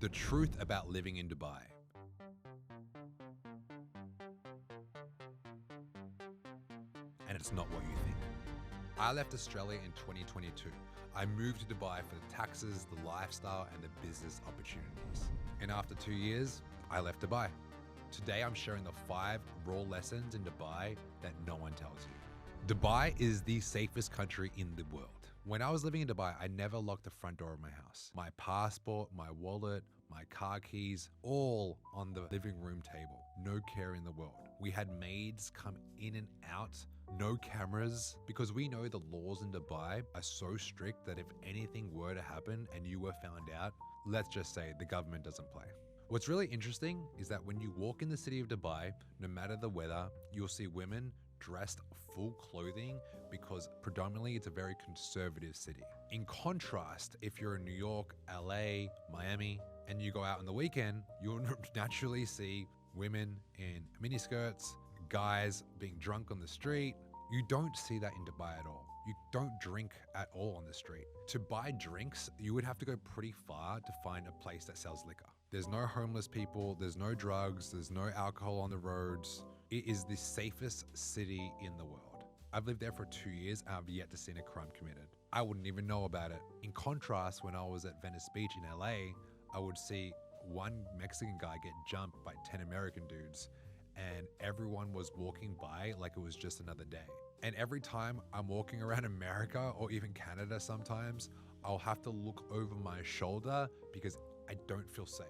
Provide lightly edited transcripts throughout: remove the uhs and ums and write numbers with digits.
The truth about living in Dubai. And it's not what you think. I left Australia in 2022. I moved to Dubai for the taxes, the lifestyle, and the business opportunities. And after 2 years, I left Dubai. Today, I'm sharing the 5 raw lessons in Dubai that no one tells you. Dubai is the safest country in the world. When I was living in Dubai, I never locked the front door of my house. My passport, my wallet, my car keys, all on the living room table. No care in the world. We had maids come in and out, no cameras, because we know the laws in Dubai are so strict that if anything were to happen and you were found out, let's just say the government doesn't play. What's really interesting is that when you walk in the city of Dubai, no matter the weather, you'll see women dressed full clothing because predominantly it's a very conservative city. In contrast, if you're in New York, LA, Miami, and you go out on the weekend, you'll naturally see women in miniskirts, guys being drunk on the street. You don't see that in Dubai at all. You don't drink at all on the street. To buy drinks, you would have to go pretty far to find a place that sells liquor. There's no homeless people, there's no drugs, there's no alcohol on the roads. It is the safest city in the world. I've lived there for 2 years and I've yet to see a crime committed. I wouldn't even know about it. In contrast, when I was at Venice Beach in LA, I would see one Mexican guy get jumped by 10 American dudes and everyone was walking by like it was just another day. And every time I'm walking around America or even Canada sometimes, I'll have to look over my shoulder because I don't feel safe.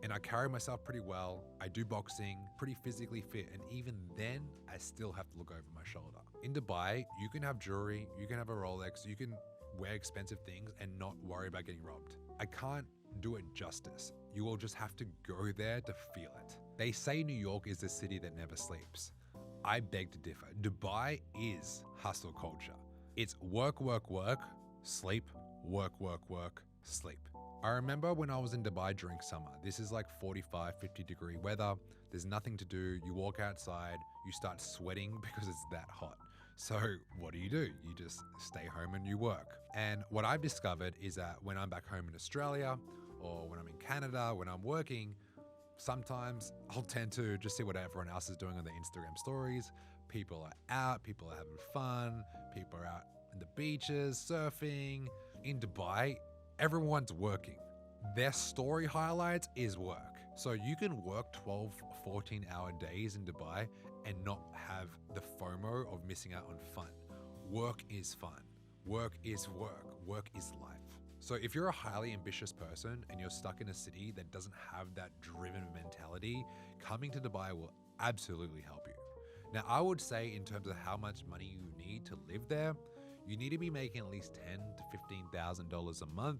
And I carry myself pretty well. I do boxing, pretty physically fit. And even then, I still have to look over my shoulder. In Dubai, you can have jewelry, you can have a Rolex, you can wear expensive things and not worry about getting robbed. I can't do it justice. You will just have to go there to feel it. They say New York is the city that never sleeps. I beg to differ. Dubai is hustle culture. It's work, work, work, sleep, work, work, work, sleep. I remember when I was in Dubai during summer. This is like 45, 50 degree weather. There's nothing to do. You walk outside, you start sweating because it's that hot. So what do? You just stay home and you work. And what I've discovered is that when I'm back home in Australia or when I'm in Canada, when I'm working, sometimes I'll tend to just see what everyone else is doing on their Instagram stories. People are out, people are having fun, people are out on the beaches, surfing. In Dubai, everyone's working. Their story highlights is work. So you can work 12, 14-hour days in Dubai and not have the FOMO of missing out on fun. Work is fun. Work is work. Work is life. So if you're a highly ambitious person and you're stuck in a city that doesn't have that driven mentality, coming to Dubai will absolutely help you. Now, I would say in terms of how much money you need to live there, you need to be making at least $10,000 to $15,000 a month.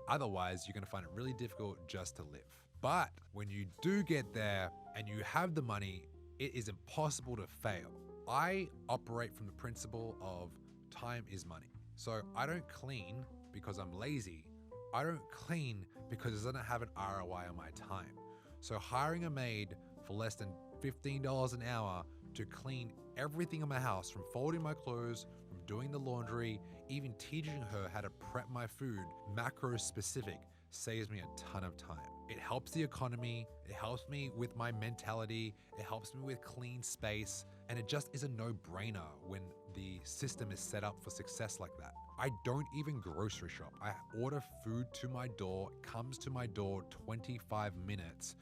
Otherwise, you're going to find it really difficult just to live. But when you do get there and you have the money, it is impossible to fail. I operate from the principle of time is money. So I don't clean because I'm lazy. I don't clean because I don't have an ROI on my time. So hiring a maid for less than $15 an hour to clean everything in my house, from folding my clothes, from doing the laundry, even teaching her how to prep my food, macro specific, saves me a ton of time. It helps the economy, it helps me with my mentality, it helps me with clean space, and it just is a no-brainer when the system is set up for success like that. I don't even grocery shop. I order food to my door, it comes to my door 25 minutes,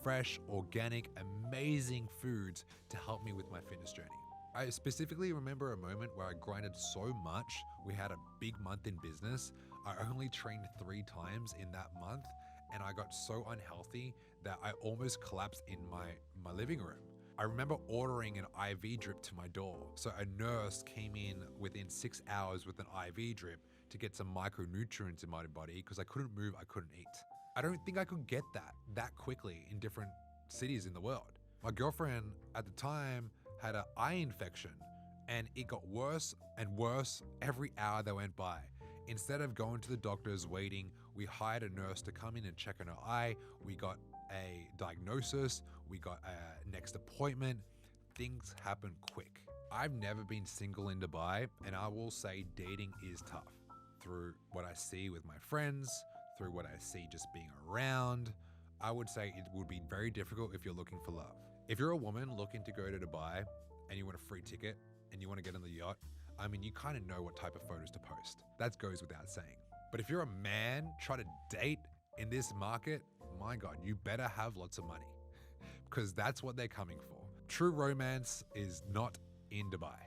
fresh, organic, amazing foods to help me with my fitness journey. I specifically remember a moment where I grinded so much. We had a big month in business. I only trained 3 times in that month, and I got so unhealthy that I almost collapsed in my living room. I remember ordering an IV drip to my door. So a nurse came in within 6 hours with an IV drip to get some micronutrients in my body because I couldn't move, I couldn't eat. I don't think I could get that quickly in different cities in the world. My girlfriend at the time had an eye infection and it got worse and worse every hour that went by. Instead of going to the doctors waiting, we hired a nurse to come in and check on her eye. We got a diagnosis, we got a next appointment. Things happen quick. I've never been single in Dubai, and I will say dating is tough. Through what I see with my friends, through what I see just being around, I would say it would be very difficult if you're looking for love. If you're a woman looking to go to Dubai and you want a free ticket and you want to get on the yacht, I mean, you kind of know what type of photos to post. That goes without saying. But if you're a man trying to date in this market, my God, you better have lots of money because that's what they're coming for. True romance is not in Dubai.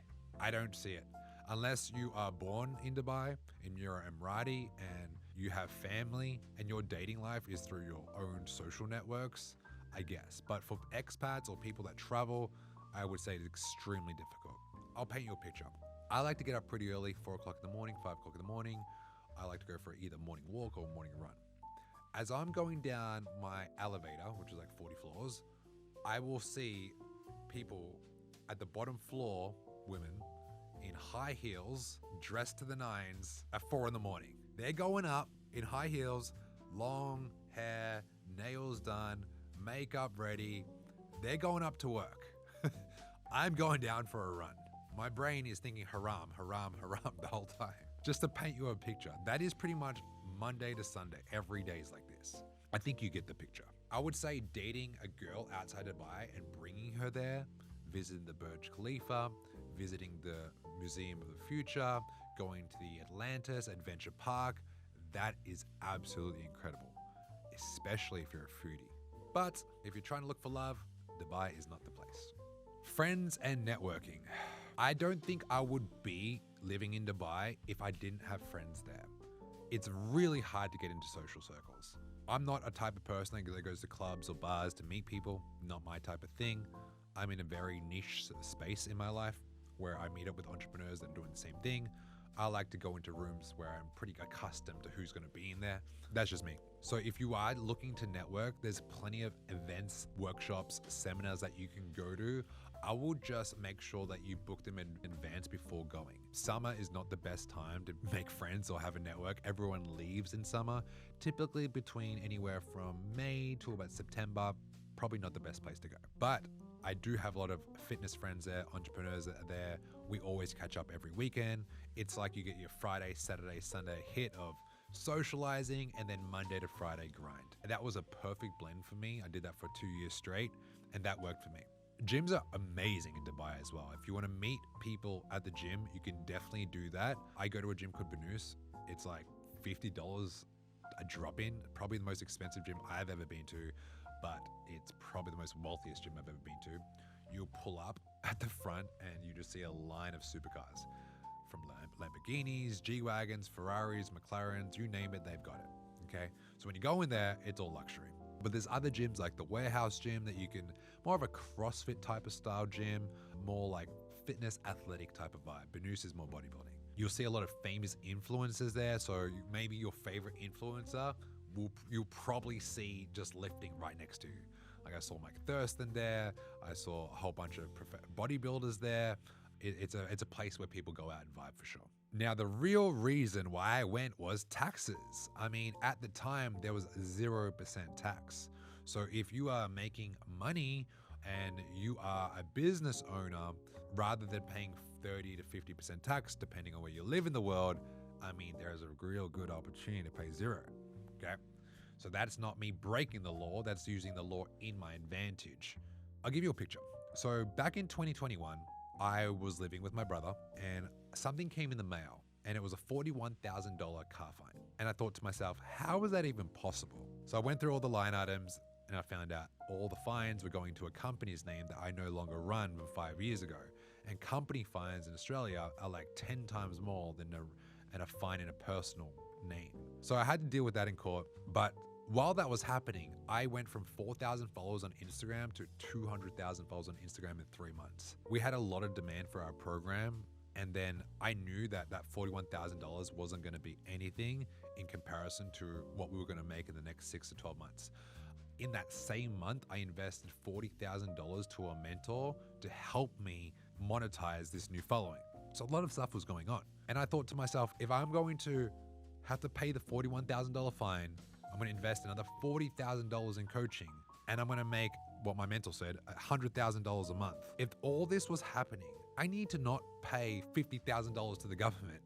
I don't see it. Unless you are born in Dubai and you're an Emirati and you have family and your dating life is through your own social networks, I guess. But for expats or people that travel, I would say it's extremely difficult. I'll paint you a picture. I like to get up pretty early, 4 o'clock in the morning, 5 o'clock in the morning. I like to go for either morning walk or morning run. As I'm going down my elevator, which is like 40 floors, I will see people at the bottom floor, women, in high heels, dressed to the nines at 4 in the morning. They're going up in high heels, long hair, nails done, makeup ready. They're going up to work. I'm going down for a run. My brain is thinking haram, haram, haram the whole time. Just to paint you a picture, that is pretty much Monday to Sunday. Every day is like this. I think you get the picture. I would say dating a girl outside Dubai and bringing her there, visiting the Burj Khalifa, visiting the Museum of the Future, going to the Atlantis Adventure Park, that is absolutely incredible, especially if you're a foodie. But if you're trying to look for love, Dubai is not the place. Friends and networking. I don't think I would be living in Dubai if I didn't have friends there. It's really hard to get into social circles. I'm not a type of person that goes to clubs or bars to meet people, not my type of thing. I'm in a very niche space in my life where I meet up with entrepreneurs that are doing the same thing. I like to go into rooms where I'm pretty accustomed to who's going to be in there. That's just me. So if you are looking to network, there's plenty of events, workshops, seminars that you can go to. I will just make sure that you book them in advance before going. Summer is not the best time to make friends or have a network. Everyone leaves in summer, typically between anywhere from May to about September. Probably not the best place to go. But I do have a lot of fitness friends there, entrepreneurs that are there. We always catch up every weekend. It's like you get your Friday, Saturday, Sunday hit of socializing and then Monday to Friday grind. And that was a perfect blend for me. I did that for 2 years straight and that worked for me. Gyms are amazing in Dubai as well. If you want to meet people at the gym, you can definitely do that. I go to a gym called Banus. It's like $50 a drop-in, probably the most expensive gym I've ever been to, but it's probably the most wealthiest gym I've ever been to. You'll pull up at the front and you just see a line of supercars from Lamborghinis, G-Wagons, Ferraris, McLarens, you name it, they've got it, okay? So when you go in there, it's all luxury. But there's other gyms like the Warehouse Gym that you can, more of a CrossFit type of style gym, more like fitness athletic type of vibe. Banus is more bodybuilding. You'll see a lot of famous influencers there. So maybe your favorite influencer, you'll probably see just lifting right next to you. Like I saw Mike Thurston there. I saw a whole bunch of bodybuilders there. It's a place where people go out and vibe for sure. Now, the real reason why I went was taxes. I mean, at the time, there was 0% tax. So if you are making money and you are a business owner, rather than paying 30 to 50% tax, depending on where you live in the world, I mean, there's a real good opportunity to pay 0, okay? So that's not me breaking the law, that's using the law in my advantage. I'll give you a picture. So back in 2021, I was living with my brother and something came in the mail and it was a $41,000 car fine. And I thought to myself, how is that even possible? So I went through all the line items and I found out all the fines were going to a company's name that I no longer run from 5 years ago. And company fines in Australia are like 10 times more than a fine in a personal name. So I had to deal with that in court. But while that was happening, I went from 4,000 followers on Instagram to 200,000 followers on Instagram in 3 months. We had a lot of demand for our program. And then I knew that that $41,000 wasn't going to be anything in comparison to what we were going to make in the next 6 to 12 months. In that same month, I invested $40,000 to a mentor to help me monetize this new following. So a lot of stuff was going on. And I thought to myself, if I'm going to have to pay the $41,000 fine, I'm going to invest another $40,000 in coaching, and I'm going to make, what my mentor said, $100,000 a month. If all this was happening, I need to not pay $50,000 to the government.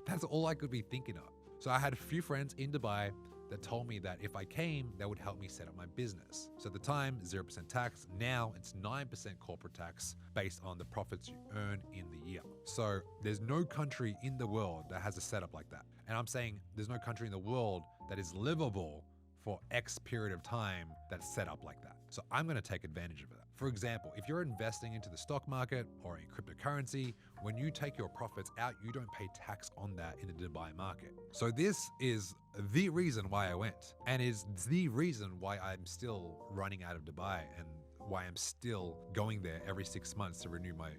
That's all I could be thinking of. So I had a few friends in Dubai that told me that if I came, that would help me set up my business. So at the time, 0% tax. Now it's 9% corporate tax based on the profits you earn in the year. So there's no country in the world that has a setup like that. And I'm saying there's no country in the world that is livable for X period of time that's set up like that. So I'm going to take advantage of it. For example, if you're investing into the stock market or in cryptocurrency, when you take your profits out, you don't pay tax on that in the Dubai market. So this is the reason why I went, and is the reason why I'm still running out of Dubai and why I'm still going there every 6 months to renew my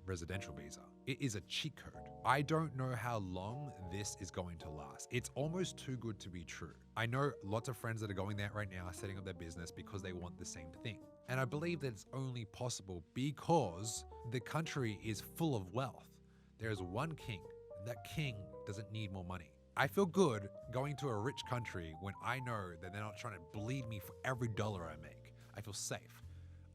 residential visa. It is a cheat code. I don't know how long this is going to last. It's almost too good to be true. I know lots of friends that are going there right now are setting up their business because they want the same thing. And I believe that it's only possible because the country is full of wealth. There is one king, and that king doesn't need more money. I feel good going to a rich country when I know that they're not trying to bleed me for every dollar I make. I feel safe.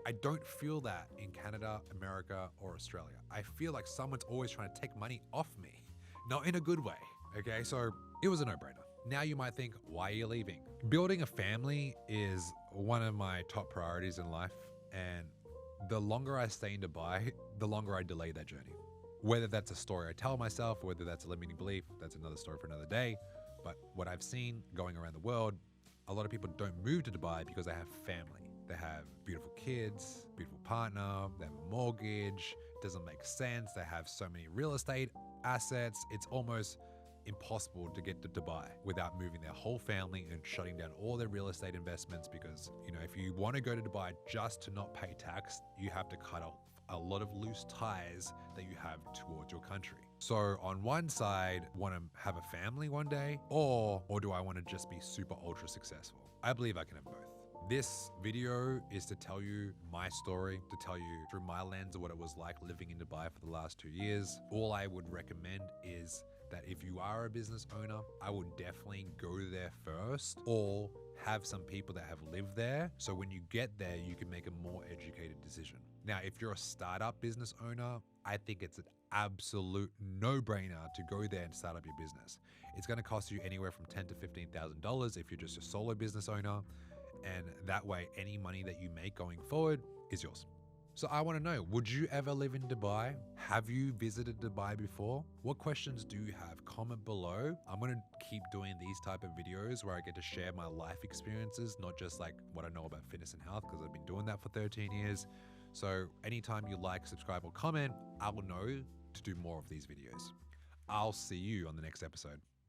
I don't feel that in Canada, America, or Australia. I feel like someone's always trying to take money off me, not in a good way. Okay, so it was a no-brainer. Now you might think, why are you leaving? Building a family is one of my top priorities in life. And the longer I stay in Dubai, the longer I delay that journey. Whether that's a story I tell myself, or whether that's a limiting belief, that's another story for another day. But what I've seen going around the world, a lot of people don't move to Dubai because they have family. They have beautiful kids, beautiful partner, they have a mortgage, it doesn't make sense. They have so many real estate assets. It's almost impossible to get to Dubai without moving their whole family and shutting down all their real estate investments because, if you want to go to Dubai just to not pay tax, you have to cut off a lot of loose ties that you have towards your country. So on one side, want to have a family one day, or do I want to just be super ultra successful? I believe I can have both. This video is to tell you my story, to tell you through my lens of what it was like living in Dubai for the last 2 years. All I would recommend is that if you are a business owner, I would definitely go there first or have some people that have lived there. So when you get there, you can make a more educated decision. Now, if you're a startup business owner, I think it's an absolute no-brainer to go there and start up your business. It's going to cost you anywhere from $10,000 to $15,000 if you're just a solo business owner. And that way, any money that you make going forward is yours. So I want to know, would you ever live in Dubai? Have you visited Dubai before? What questions do you have? Comment below. I'm going to keep doing these type of videos where I get to share my life experiences, not just like what I know about fitness and health, because I've been doing that for 13 years. So anytime you like, subscribe, or comment, I will know to do more of these videos. I'll see you on the next episode.